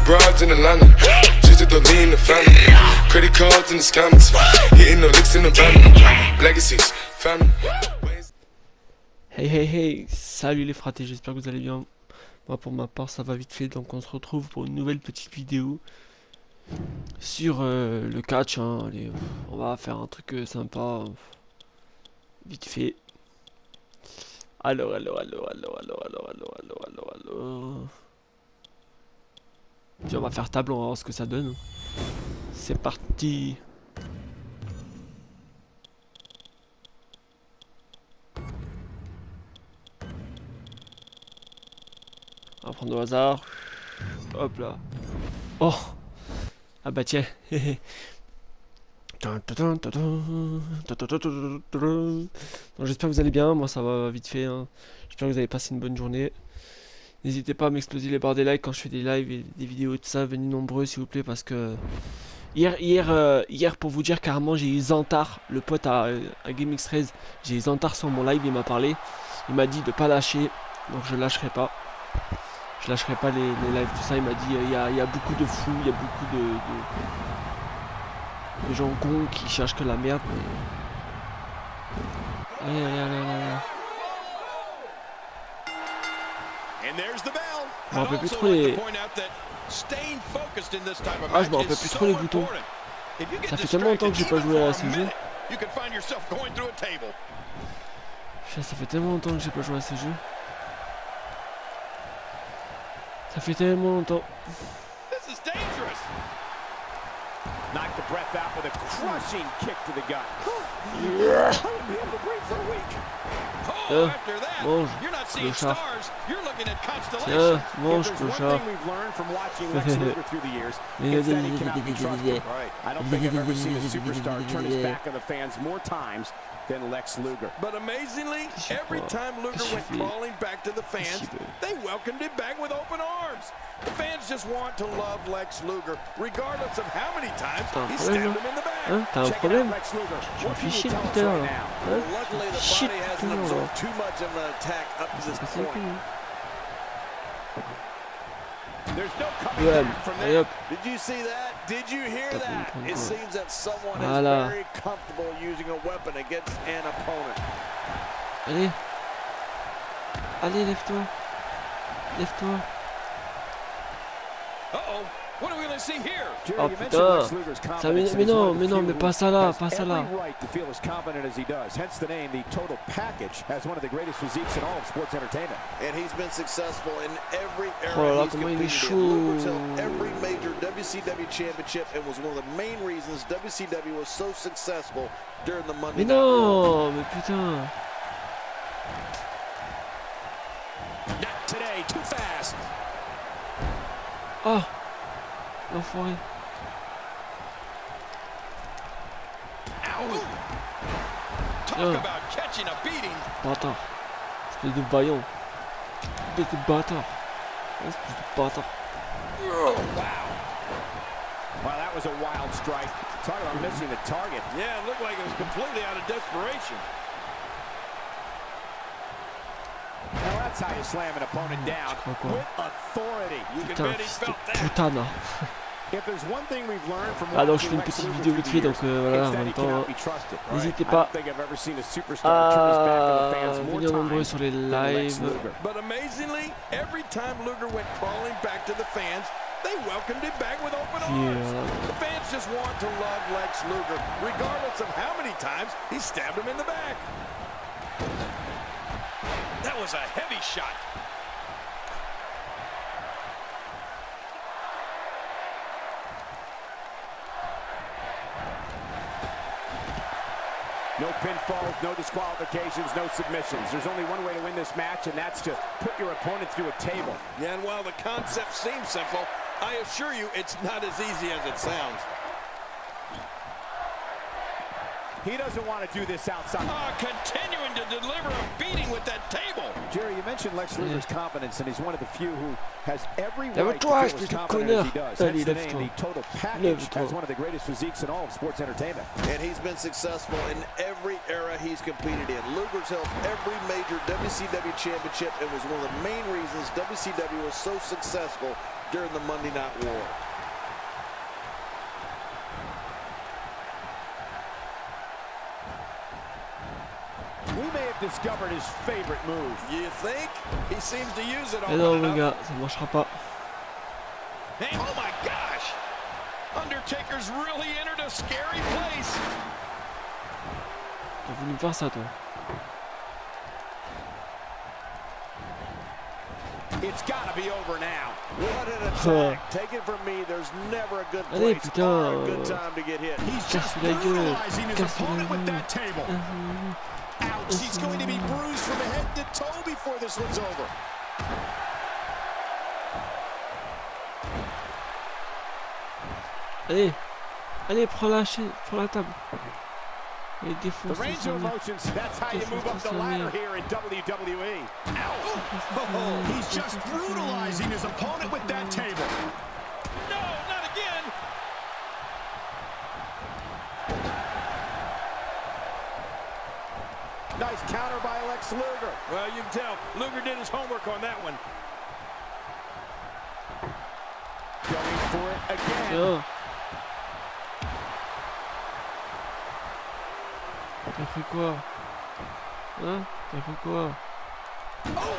broads in Atlanta. Just at the lean, the family. Credit cards in the scammers. Hitting the licks in the van. Legacies, family. Hey hey hey, salut les fratés, j'espère que vous allez bien. Moi pour ma part ça va vite fait, donc on se retrouve pour une nouvelle petite vidéo sur le catch, hein. Allez, on va faire un truc sympa, vite fait. Alors. Puis on va faire table, on va voir ce que ça donne. C'est parti. On va prendre au hasard. Hop là. Oh. Ah bah tiens. J'espère que vous allez bien. Moi ça va vite fait, hein. J'espère que vous avez passé une bonne journée. N'hésitez pas à m'exploser les barres des likes quand je fais des lives et des vidéos et tout ça. Venez nombreux s'il vous plaît, parce que hier pour vous dire carrément, j'ai eu Zantar, le pote à GameX13. J'ai eu Zantar sur mon live, il m'a parlé. Il m'a dit de pas lâcher, donc je lâcherai pas. Je lâcherai pas les lives, tout ça. Il m'a dit il y a beaucoup de fous, il y a beaucoup de gens cons qui cherchent que la merde. Mais... Allez. Je me rappelle plus trop les... Ah, je me rappelle plus trop les boutons. Ça fait tellement longtemps que j'ai pas joué à ce jeu. Ça fait tellement longtemps que j'ai pas joué à ce jeu. Ça fait tellement longtemps. Knocked the breath out with a crushing kick to the gut. Mange, clochard. Tiens, mange, clochard. I don't think I've ever seen a superstar turn his back on the fans more times than Lex Luger. But amazingly, every time Luger went crawling back to the fans, they welcomed him back with open arms. The fans just want to love Lex Luger, regardless of how many times he stabbed him in the back. Hein, t'as un problème? Tu me fais chier depuis tout à l'heure. Luckily, the body hasn't absorbed too much of an attack up to this point. There's no coming back from that. Did you see that? Did you hear that? It seems that someone is very comfortable using a weapon against an opponent. Allez, lève-toi. Lève-toi. Uh-oh. What are we going to see here? Oh putain, ça, mais non, mais pas ça là, pas ça là. Hence the name, the total package has one of the greatest physiques in all of sports entertainment. And he's been successful in every Oh là era là, he's comment il est competed chaud. in. Luger's held every major WCW championship and was one of the main reasons WCW was so successful during the Monday Mais non, mais putain. Not today, too fast. Oh, l'enfoiré. Bâtard. Espèce de vaillant. Espèce de bâtard. Espèce de bâtard. Wow, that was a wild strike. Talk about missing the target. Yeah, it looked like it was completely out of desperation. Now that's how you slam an opponent down with authority. You can bet he felt that. Putain. If there's one thing we've learned from Alors je fais une petite vidéo vite fait, donc voilà, en même temps, n'hésitez pas à venir nombreux sur les lives. But amazingly, every time Luger went crawling back to the fans, they welcomed him back with open arms. The fans just want to love Lex Luger, regardless of how many times he stabbed him in the back. That was a heavy shot. No pinfalls, no disqualifications, no submissions. There's only one way to win this match, and that's to put your opponent through a table. Yeah, and while the concept seems simple, I assure you it's not as easy as it sounds. He doesn't want to do this outside. Continuing to deliver a beating with that table. Jerry, you mentioned Lex Luger's confidence, and he's one of the few who has every right to feel as confident as he does. Hence the name, the total package has one of the greatest physiques in all of sports entertainment. And he's been successful in every era he's competed in. Luger's held every major WCW championship and was one of the main reasons WCW was so successful during the Monday Night War. We may have discovered his favorite move. You think? He seems to use it all. Mais non, les gars, ça marchera pas. Hey, oh my gosh! Undertaker's really entered a scary place. T'as voulu me faire ça, toi? It's gotta be over now. What an attack. Take it from me, there's never a good Allez, place putain, or a good time to get hit. He's just brutalizing his opponent with that table. Ouch, he's going to be bruised from head to toe before this one's over. Allez, allez, prends la chaise, prends la table. Et The défonce range of emotions, that's how you move up the ladder here in WWE. Oh, he's just brutalizing his opponent with that table. No, not again. Nice counter by Lex Luger. Well, you can tell Luger did his homework on that one. Going for it again. Oh. T'as fait quoi? Hein? T'as fait quoi? Oh,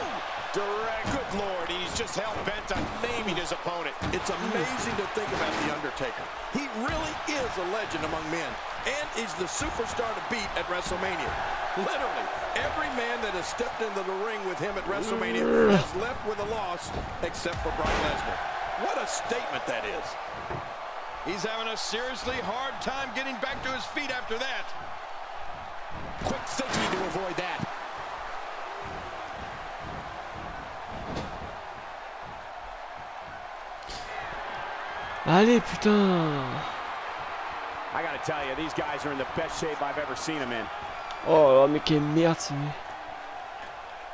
direct. Good Lord, he's just hell-bent on naming his opponent. It's amazing to think about The Undertaker. He really is a legend among men, and he's the superstar to beat at WrestleMania. Literally, every man that has stepped into the ring with him at WrestleMania has left with a loss, except for Brock Lesnar. What a statement that is. He's having a seriously hard time getting back to his feet after that. Quick thinking to avoid that. Allez, putain! I gotta tell you, these guys are in the best shape I've ever seen them in. Oh, mais quelle merde, c'est...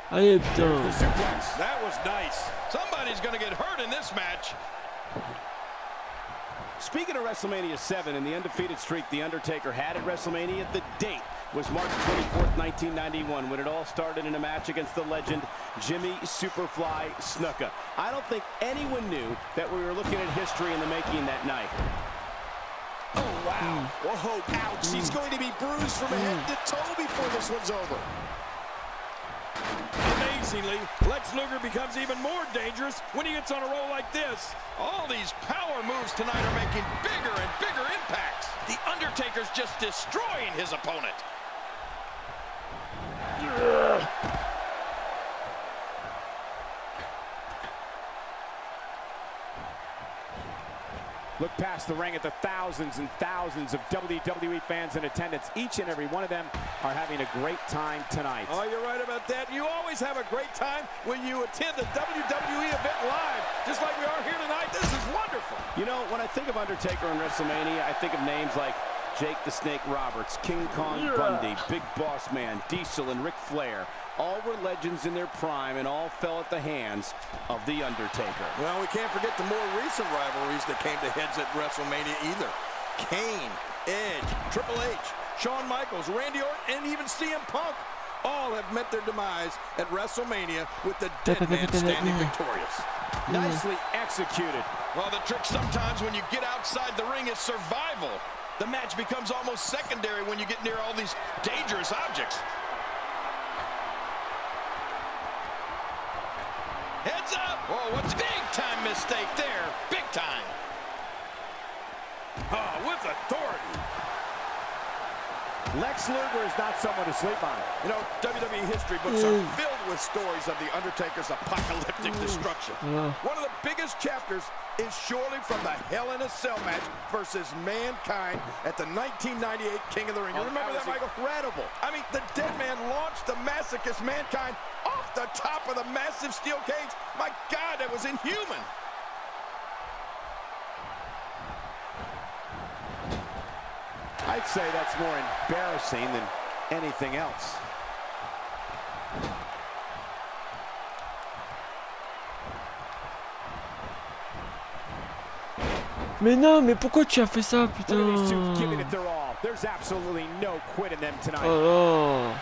Allez, putain! The suplex. That was nice. Somebody's going to get hurt in this match. Speaking of WrestleMania 7 and the undefeated streak The Undertaker had at WrestleMania, the date was March 24th, 1991, when it all started in a match against the legend Jimmy Superfly Snuka. I don't think anyone knew that we were looking at history in the making that night. Oh, wow. Whoa, ouch. He's going to be bruised from head to toe before this one's over. Amazingly, Lex Luger becomes even more dangerous when he gets on a roll like this. All these power moves tonight are making bigger and bigger impacts. The Undertaker's just destroying his opponent. Look past the ring at the thousands and thousands of WWE fans in attendance. Each and every one of them are having a great time tonight. Oh, you're right about that. You always have a great time when you attend a WWE event live, just like we are here tonight. This is wonderful. You know, when I think of Undertaker and WrestleMania, I think of names like Jake the Snake Roberts, King Kong Bundy, Big Boss Man, Diesel, and Ric Flair. All were legends in their prime and all fell at the hands of The Undertaker. Well, we can't forget the more recent rivalries that came to heads at WrestleMania either. Kane, Edge, Triple H, Shawn Michaels, Randy Orton, and even CM Punk all have met their demise at WrestleMania with the dead man standing victorious. Nicely executed. Well, the trick sometimes when you get outside the ring is survival. The match becomes almost secondary when you get near all these dangerous objects. Heads up! Oh, what's a big-time mistake there? Big time. Oh, with authority. Lex Luger is not someone to sleep on. You know, WWE history books are filled with stories of The Undertaker's apocalyptic destruction. One of the biggest chapters is surely from the Hell in a Cell match versus Mankind at the 1998 King of the Ring. You remember that, Michael? Incredible. I mean, the dead man launched the masochist Mankind off the top of the massive steel cage. My God, that was inhuman. I'd say that's more embarrassing than anything else. Mais non, mais pourquoi tu as fait ça, putain? There's absolutely no quit in them tonight. Oh.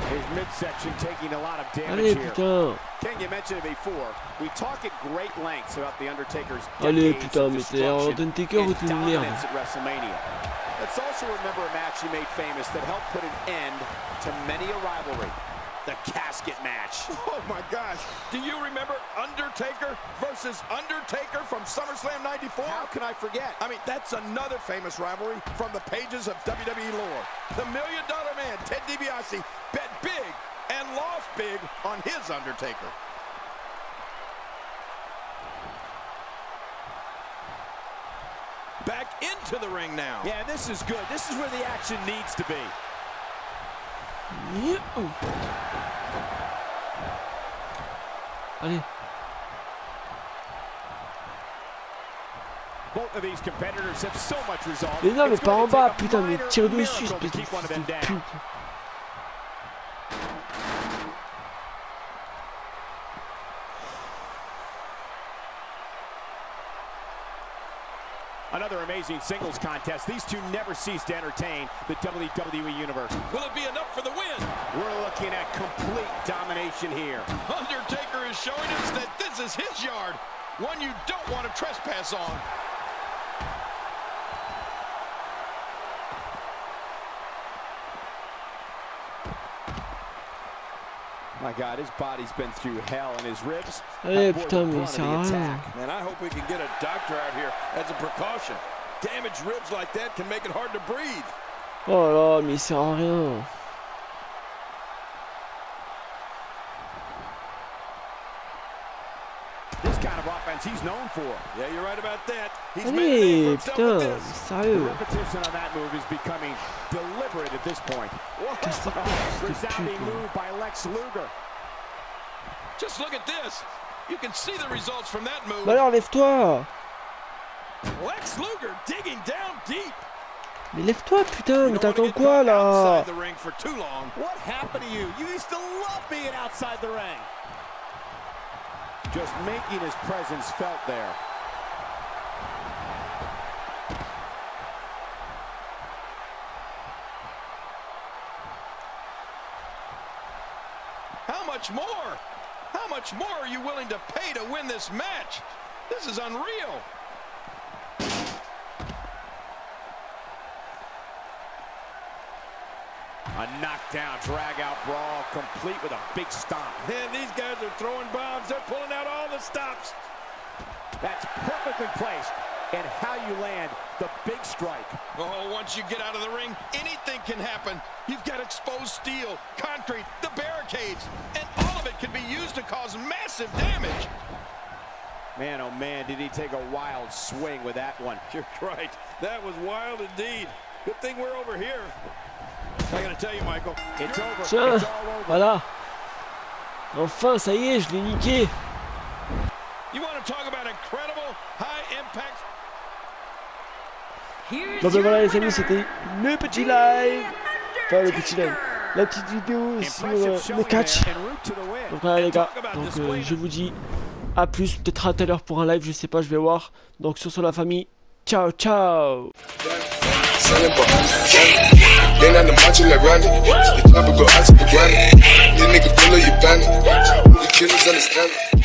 His his midsection taking a lot of Allez, damage here. putain. Ken, you mentioned it before. We talk at great lengths about the Undertaker's Allez, decades putain, of mais t'es destruction Undertaker ou and t'es une merde? dominance at WrestleMania. Let's also remember a match he made famous that helped put an end to many a rivalry. The casket match. Oh my gosh. Do you remember Undertaker versus Undertaker from SummerSlam 94? How can I forget? I mean, that's another famous rivalry from the pages of WWE lore. The $1 Million Man, Ted DiBiase, bet big and lost big on his Undertaker. Back into the ring now. Yeah, this is good. This is where the action needs to be. Yeah. Allez. Both of these competitors have so much resolve. Mais non, mais It's pas en going to bas, take a putain, mais minor tire dessus, miracle to espèce de keep one of fils them de down. pute. Another amazing singles contest. These two never cease to entertain the WWE Universe. Will it be enough for the win? We're looking at complete domination here. Undertaker is showing us that this is his yard, one you don't want to trespass on. My God, his body's been through hell, and his ribs Allez, have borne putain, the mais brunt ça of the sert à rien. attack. Man, I hope we can get a doctor out here as a precaution. Damaged ribs like that can make it hard to breathe. Oh là, mais il sert à rien. This kind of offense he's known for. Yeah, you're right about that. He's made a name Allez, for himself with putain, this. The sérieux. repetition on that move is becoming deliberate at this point. Resounding move by Lex Luger. Just look at this. You can see the results from that move. Bah alors, lève-toi. Lex Luger digging down deep. Mais lève-toi, putain, You mais don't wanna t'attends get quoi caught là? outside the ring for too long. What happened to you? You used to love being outside the ring. Just making his presence felt there. How much more? How much more are you willing to pay to win this match? This is unreal. A knockdown, drag-out brawl, complete with a big stomp. Man, these guys are throwing bombs. They're pulling out all the stops. That's perfectly placed. And how you land the big strike. Oh, once you get out of the ring, anything can happen. You've got exposed steel, concrete, the barricades, and all of it can be used to cause massive damage. Man, oh man, did he take a wild swing with that one. You're right. That was wild indeed. Good thing we're over here. I gotta tell you, Michael. It's over. Tiens, It's all over. voilà. Enfin, ça y est, je l'ai niqué. You want to talk about incredible high impact? Bon ben voilà les amis, c'était le petit live. Enfin le petit live. La petite vidéo sur le catch. Donc voilà les gars. Donc je vous dis à plus, peut-être à tout à l'heure pour un live, je sais pas, je vais voir. Donc sur la famille. Ciao ciao. Then on the macho like Randy, the chopper go out to the granny. This nigga pull up your bandit, the killers understand it.